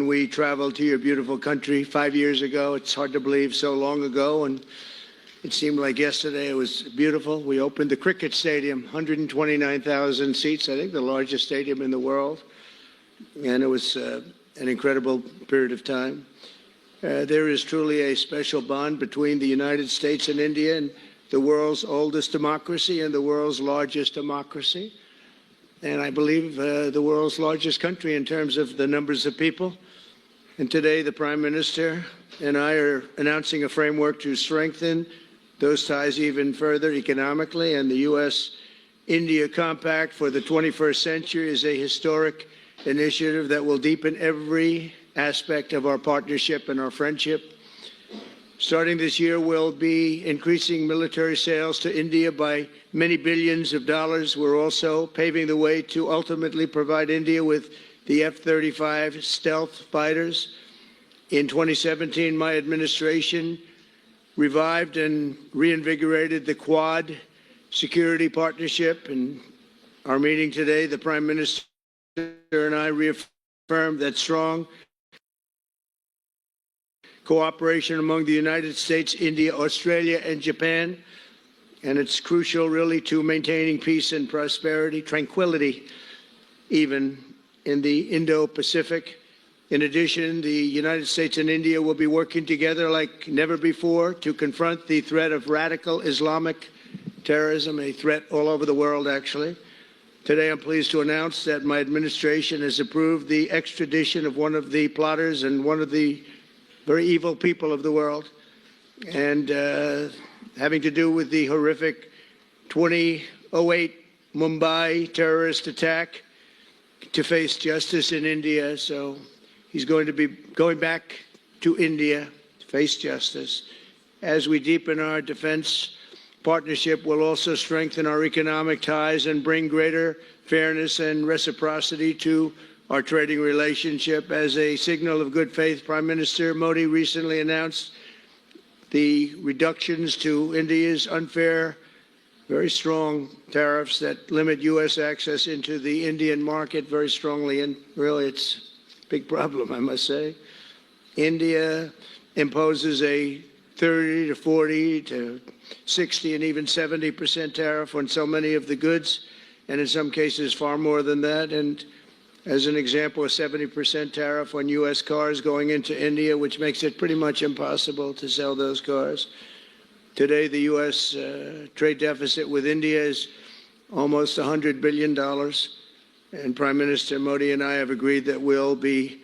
we traveled to your beautiful country 5 years ago. It's hard to believe so long ago, and it seemed like yesterday. It was beautiful. We opened the cricket stadium, 129,000 seats, I think the largest stadium in the world, and it was an incredible period of time. There is truly a special bond between the United States and India, and the world's oldest democracy and the world's largest democracy. And I believe the world's largest country in terms of the numbers of people. And today the Prime Minister and I are announcing a framework to strengthen those ties even further economically. And the U.S.-India Compact for the 21st century is a historic initiative that will deepen every aspect of our partnership and our friendship. Starting this year, we'll be increasing military sales to India by many billions of dollars. We're also paving the way to ultimately provide India with the F-35 stealth fighters. In 2017, my administration revived and reinvigorated the Quad security partnership. In our meeting today, the Prime Minister and I reaffirmed that strong cooperation among the United States, India, Australia, and Japan. And it's crucial, really, to maintaining peace and prosperity, tranquility, even in the Indo-Pacific. In addition, the United States and India will be working together like never before to confront the threat of radical Islamic terrorism, a threat all over the world, actually. Today, I'm pleased to announce that my administration has approved the extradition of one of the plotters and one of the very evil people of the world, and having to do with the horrific 2008 Mumbai terrorist attack, to face justice in India. So he's going to be going back to India to face justice. As we deepen our defense partnership, we'll also strengthen our economic ties and bring greater fairness and reciprocity to our trading relationship. As a signal of good faith, Prime Minister Modi recently announced the reductions to India's unfair, very strong tariffs that limit U.S. access into the Indian market very strongly. And really, it's a big problem, I must say. India imposes a 30 to 40 to 60 and even 70% tariff on so many of the goods, and in some cases far more than that. And as an example, a 70% tariff on U.S. cars going into India, which makes it pretty much impossible to sell those cars. Today, the U.S. Trade deficit with India is almost $100 billion. And Prime Minister Modi and I have agreed that we'll begin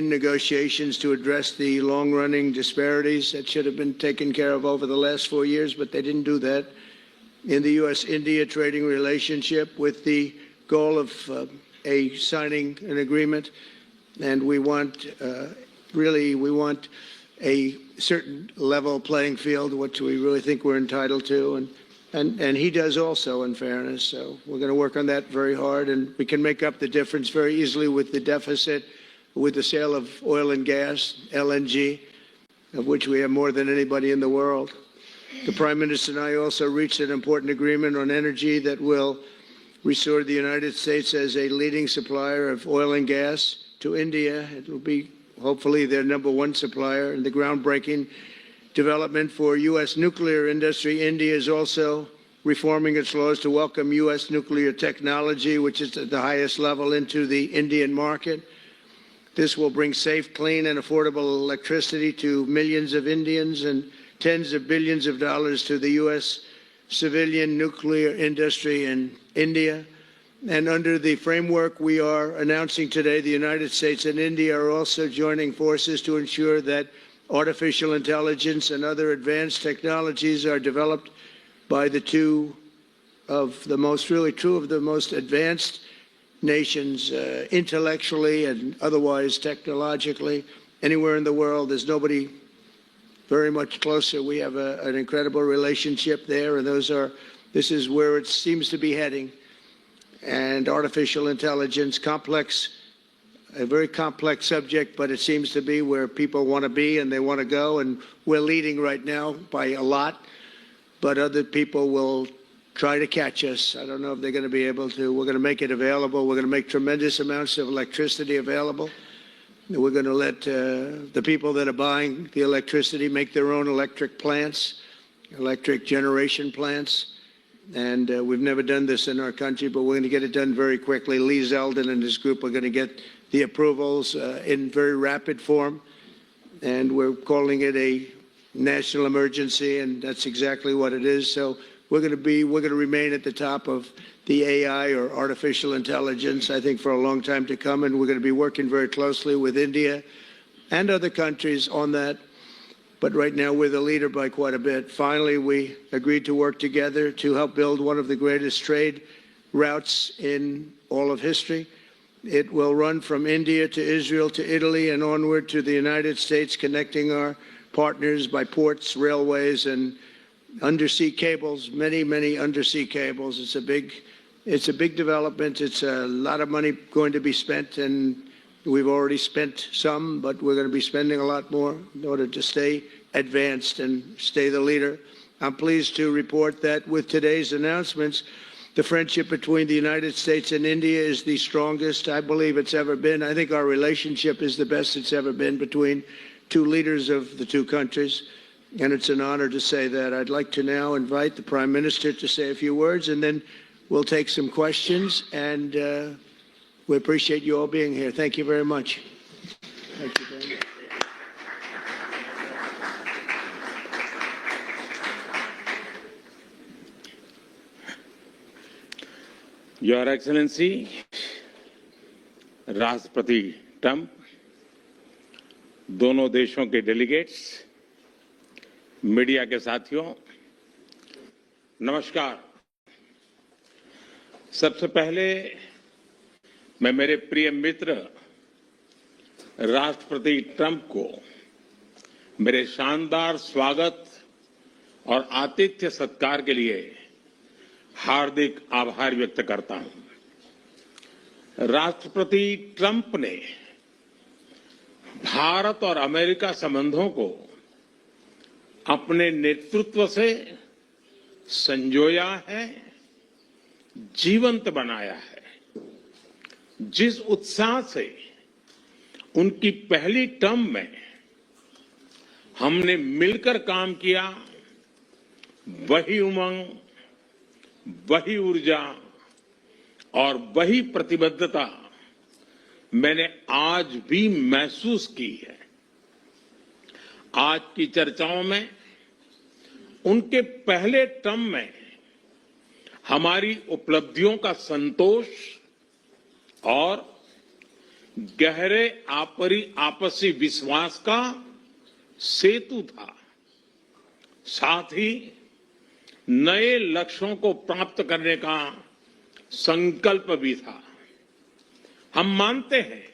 negotiations to address the long-running disparities that should have been taken care of over the last 4 years, but they didn't do that in the U.S.-India trading relationship, with the goal of signing an agreement. And we want, we want a certain level playing field, which we really think we're entitled to. And he does also, in fairness. So we're going to work on that very hard, and we can make up the difference very easily with the deficit, with the sale of oil and gas, LNG, of which we have more than anybody in the world. The Prime Minister and I also reached an important agreement on energy that will restore the United States as a leading supplier of oil and gas to India. It will be hopefully their #1 supplier. In the groundbreaking development for U.S. nuclear industry, India is also reforming its laws to welcome U.S. nuclear technology, which is at the highest level, into the Indian market. This will bring safe, clean, and affordable electricity to millions of Indians and tens of billions of dollars to the U.S. civilian nuclear industry in India. And under the framework we are announcing today, the United States and India are also joining forces to ensure that artificial intelligence and other advanced technologies are developed by two of the most advanced nations, intellectually and otherwise technologically. Anywhere in the world, there's nobody very much closer. We have an incredible relationship there, and this is where it seems to be heading. And artificial intelligence, a very complex subject, but it seems to be where people want to be and they want to go, and we're leading right now by a lot, but other people will try to catch us. I don't know if they're going to be able to. We're going to make it available. We're going to make tremendous amounts of electricity available. We're going to let the people that are buying the electricity make their own electric plants, electric generation plants. And we've never done this in our country, but we're going to get it done very quickly. Lee Zeldin and his group are going to get the approvals in very rapid form. And we're calling it a national emergency, and that's exactly what it is. So we're going to remain at the top of the AI, or artificial intelligence, I think, for a long time to come. And we're going to be working very closely with India and other countries on that. But right now, we're the leader by quite a bit. Finally, we agreed to work together to help build one of the greatest trade routes in all of history. It will run from India to Israel to Italy and onward to the United States, connecting our partners by ports, railways, and undersea cables, many, many undersea cables. It's a big development. It's a lot of money going to be spent, and we've already spent some, but we're going to be spending a lot more in order to stay advanced and stay the leader. I'm pleased to report that with today's announcements, the friendship between the United States and India is the strongest I believe it's ever been. I think our relationship is the best it's ever been between two leaders of the two countries, and it's an honor to say that. I'd like to now invite the Prime Minister to say a few words, and then we'll take some questions, and we appreciate you all being here. Thank you very much. Thank you very much. Your Excellency, राष्ट्रपति Trump, दोनों देशों के delegates, media के साथियों, नमस्कार। सबसे पहले मैं मेरे प्रिय मित्र राष्ट्रपति ट्रंप को मेरे शानदार स्वागत और आतिथ्य सत्कार के लिए हार्दिक आभार व्यक्त करता हूं। राष्ट्रपति ट्रंप ने भारत और अमेरिका संबंधों को अपने नेतृत्व से संजोया है, जीवंत बनाया है। जिस उत्साह से उनकी पहली टर्म में हमने मिलकर काम किया, वही उमंग, वही ऊर्जा और वही प्रतिबद्धता मैंने आज भी महसूस की है। आज की चर्चाओं में उनके पहले टर्म में हमारी उपलब्धियों का संतोष और गहरे आपसी विश्वास का सेतु था। साथ ही नए लक्ष्यों को प्राप्त करने का संकल्प भी था। हम मानते हैं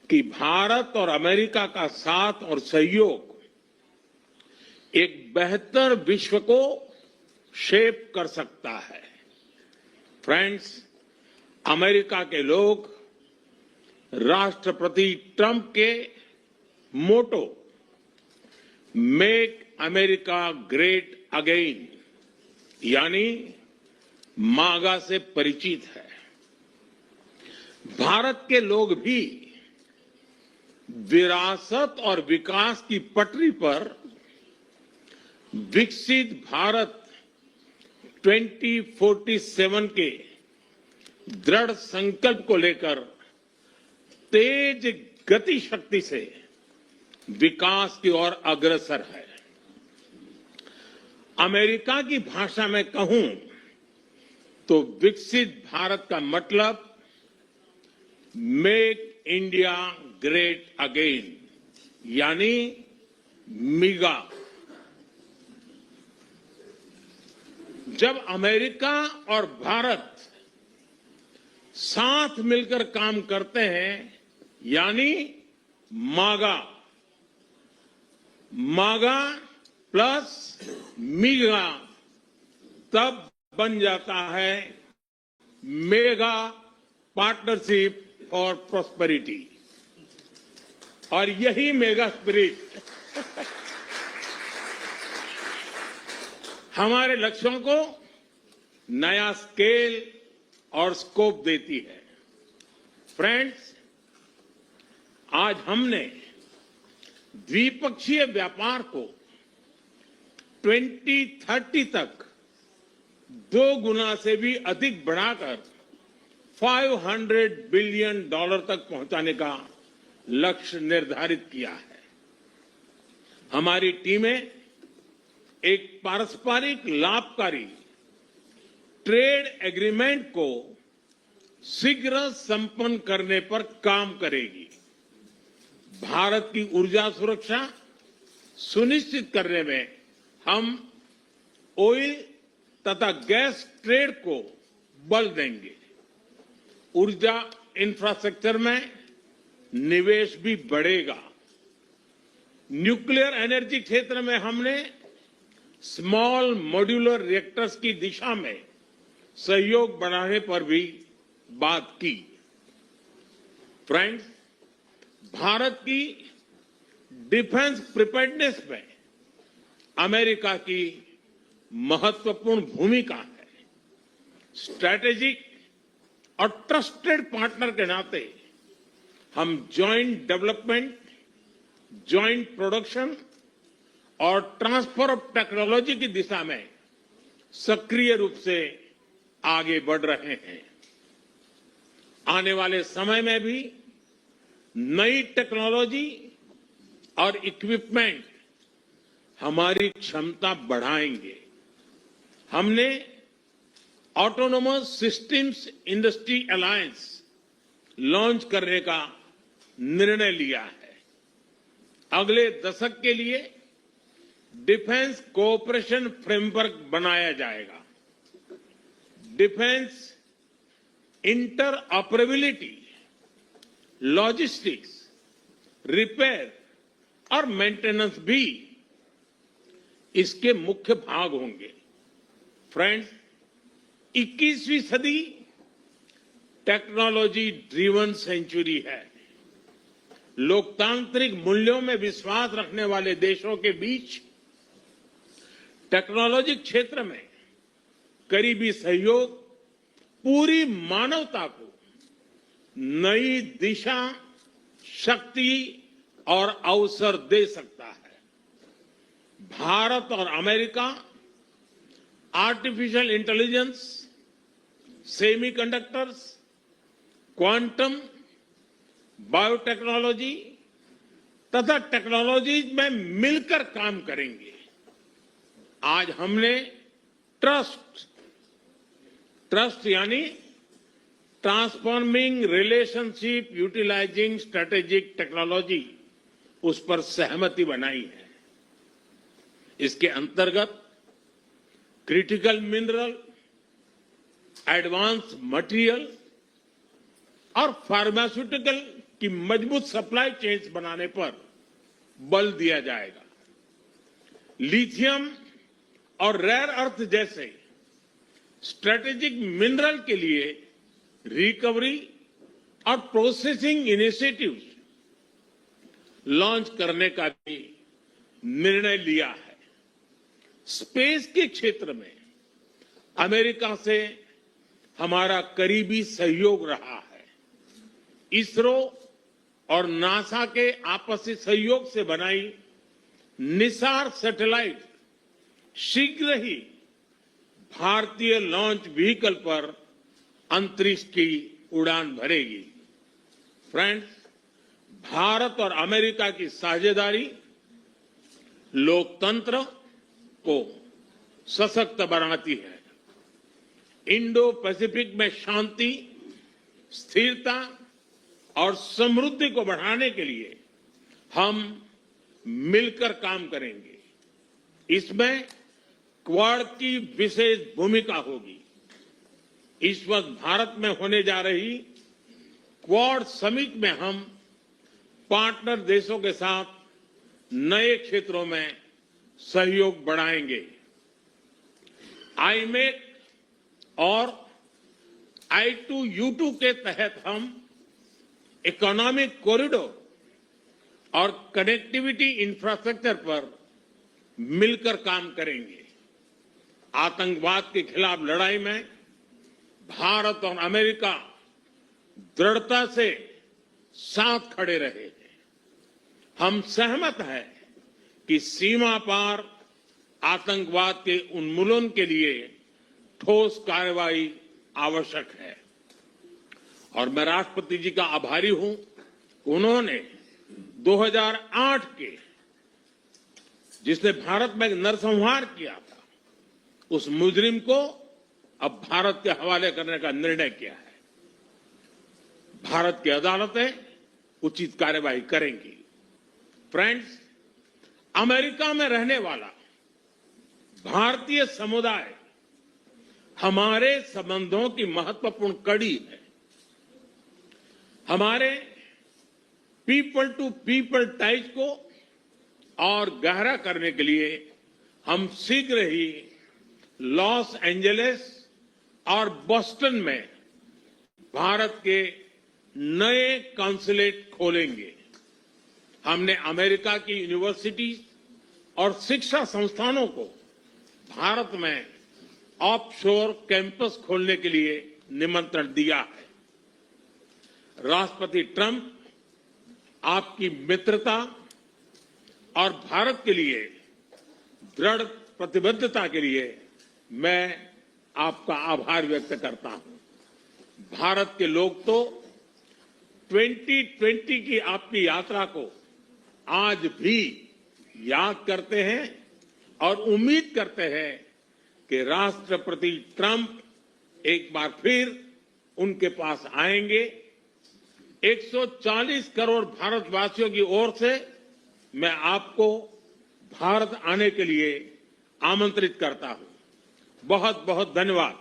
कि भारत और अमेरिका का साथ और सहयोग एक बेहतर विश्व को शेप कर सकता है। फ्रेंड्स, अमेरिका के लोग राष्ट्रपति ट्रंप के मोटो मेक अमेरिका ग्रेट अगेन यानी मागा से परिचित है। भारत के लोग भी विरासत और विकास की पटरी पर विकसित भारत 2047 के दृढ़ संकल्प को लेकर तेज गति शक्ति से विकास की ओर अग्रसर है। अमेरिका की भाषा में कहूं तो विकसित भारत का मतलब मेक इंडिया ग्रेट अगेन यानी मिगा। जब अमेरिका और भारत साथ मिलकर काम करते हैं यानी मागा, मागा प्लस मिगा, तब बन जाता है मेगा पार्टनरशिप फॉर प्रॉस्पेरिटी। और यही मेगा स्पिरिट हमारे लक्ष्यों को नया स्केल और स्कोप देती है। फ्रेंड्स, आज हमने द्विपक्षीय व्यापार को 2030 तक 2 गुना से भी अधिक बढ़ाकर $500 बिलियन तक पहुंचाने का लक्ष्य निर्धारित किया है। हमारी टीमें एक पारस्परिक लाभकारी ट्रेड एग्रीमेंट को शीघ्र संपन्न करने पर काम करेगी। भारत की ऊर्जा सुरक्षा सुनिश्चित करने में हम ऑयल तथा गैस ट्रेड को बल देंगे। ऊर्जा इंफ्रास्ट्रक्चर में निवेश भी बढ़ेगा। न्यूक्लियर एनर्जी क्षेत्र में हमने स्मॉल मॉड्यूलर रिएक्टर्स की दिशा में सहयोग बढ़ाने पर भी बात की। फ्रेंड्स, भारत की डिफेंस प्रिपेयर्डनेस में अमेरिका की महत्वपूर्ण भूमिका है। स्ट्रैटेजिक और ट्रस्टेड पार्टनर के नाते हम जॉइंट डेवलपमेंट, जॉइंट प्रोडक्शन और ट्रांसफर ऑफ टेक्नोलॉजी की दिशा में सक्रिय रूप से आगे बढ़ रहे हैं। आने वाले समय में भी नई टेक्नोलॉजी और इक्विपमेंट हमारी क्षमता बढ़ाएंगे। हमने autonomous systems industry alliance launch करने का निर्णय लिया है। अगले दशक के लिए डिफेंस कोऑपरेशन फ्रेमवर्क बनाया जाएगा। डिफेंस इंटरऑपरेबिलिटी, लॉजिस्टिक्स, रिपेयर और मेंटेनेंस भी इसके मुख्य भाग होंगे। फ्रेंड्स, 21वीं सदी टेक्नोलॉजी ड्रिवन सेंचुरी है। लोकतांत्रिक मूल्यों में विश्वास रखने वाले देशों के बीच टेक्नोलॉजी क्षेत्र में करीबी सहयोग पूरी मानवता को नई दिशा, शक्ति और अवसर दे सकता है। भारत और America artificial intelligence, semiconductors, quantum, biotechnology तथा टेक्नोलॉजीज में मिलकर काम करेंगे। आज हमने ट्रस्ट यानी transforming relationship utilising strategic technology, उस पर सहमति बनाई है। इसके अंतर्गत क्रिटिकल मिनरल, एडवांस मटेरियल और फार्मास्यूटिकल की मजबूत सप्लाई चेन्स बनाने पर बल दिया जाएगा। लिथियम और रेयर अर्थ जैसे स्ट्रेटेजिक मिनरल के लिए रिकवरी और प्रोसेसिंग इनिशिएटिव्स लॉन्च करने का भी निर्णय लिया है। स्पेस के क्षेत्र में अमेरिका से हमारा करीबी सहयोग रहा है। इसरो और नासा के आपसी सहयोग से बनाई निसार सैटेलाइट शीघ्र ही भारतीय लॉन्च व्हीकल पर अंतरिक्ष की उड़ान भरेगी। फ्रेंड्स, भारत और अमेरिका की साझेदारी लोकतंत्र को सशक्त बनाती है। इंडो पैसिफिक में शांति, स्थिरता और समृद्धि को बढ़ाने के लिए हम मिलकर काम करेंगे। इसमें क्वाड की विशेष भूमिका होगी। इस वर्ष भारत में होने जा रही क्वाड समिट में हम पार्टनर देशों के साथ नए क्षेत्रों में सहयोग बढ़ाएंगे। आईमेक और I2U2 के तहत हम इकोनॉमिक कॉरिडोर और कनेक्टिविटी इंफ्रास्ट्रक्चर पर मिलकर काम करेंगे। आतंकवाद के खिलाफ लड़ाई में भारत और अमेरिका दृढ़ता से साथ खड़े रहे हैं। हम सहमत हैं कि सीमा पार आतंकवाद के उन्मूलन के लिए ठोस कार्रवाई आवश्यक है और मैं राष्ट्रपति जी का आभारी हूं। उन्होंने 2008 के जिसने भारत में नरसंहार किया था उस मुजरिम को अब भारत के हवाले करने का निर्णय किया है। भारत की अदालतें उचित कार्रवाई करेंगी। फ्रेंड्स, अमेरिका में रहने वाला भारतीय समुदाय हमारे संबंधों की महत्वपूर्ण कड़ी है। हमारे पीपल टू पीपल टाइज को और गहरा करने के लिए हम शीघ्र ही लॉस एंजेलिस और बोस्टन में भारत के नए कॉन्सुलेट खोलेंगे। हमने अमेरिका की यूनिवर्सिटी और शिक्षा संस्थानों को भारत में ऑफशोर कैंपस खोलने के लिए निमंत्रण दिया है। राष्ट्रपति ट्रंप आपकी मित्रता और भारत के लिए दृढ़ प्रतिबद्धता के लिए मैं आपका आभार व्यक्त करता हूं। भारत के लोग तो 2020 की आपकी यात्रा को आज भी याद करते हैं और उम्मीद करते हैं कि राष्ट्रपति ट्रंप एक बार फिर उनके पास आएंगे। 140 करोड़ भारतवासियों की ओर से मैं आपको भारत आने के लिए आमंत्रित करता हूं। बहुत बहुत धन्यवाद।